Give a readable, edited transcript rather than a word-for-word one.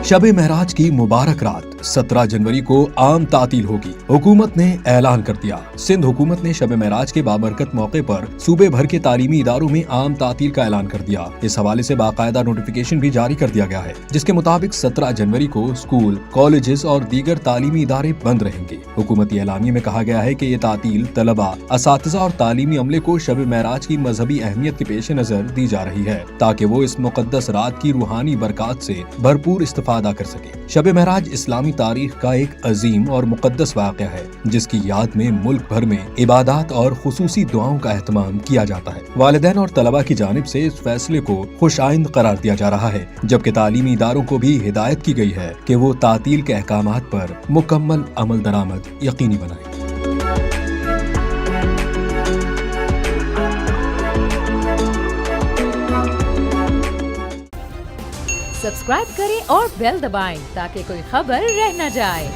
शब महराज की मुबारक रात 17 जनवरी को आम तातील होगी। हुकूमत ने ऐलान कर दिया। सिंध हुकूमत ने शब महराज के बाबरकत मौके पर सूबे भर के तालीमी इदारों में आम तातील का ऐलान कर दिया। इस हवाले से बाकायदा नोटिफिकेशन भी जारी कर दिया गया है, जिसके मुताबिक 17 जनवरी को स्कूल, कॉलेजेस और दीगर तालीमी इदारे बंद रहेंगे। हुकूमती एलामिये में कहा गया है कि ये तातील तलबा, असातिज़ा और तालीमी अमले को शब महराज की मजहबी अहमियत के पेश नजर दी जा रही है, ताकि वो इस मुकद्दस रात की रूहानी बरकत से भरपूर इस्तिफादा कर सके। शब महराज इस्लामी तारीख का एक अजीम और मुकद्दस वाक़या है, जिसकी याद में मुल्क भर में इबादत और खुसूसी दुआओं का एहतमाम किया जाता है। वालिदैन और तलबा की जानिब से इस फैसले को खुशाइंद करार दिया जा रहा है, जबकि तालीमी इदारों को भी हिदायत की गई है कि वो तातील के अहकामात पर मुकम्मल अमल दरामद यकीनी बनाएं। सब्सक्राइब करें और बेल दबाएं ताकि कोई खबर रह न जाए।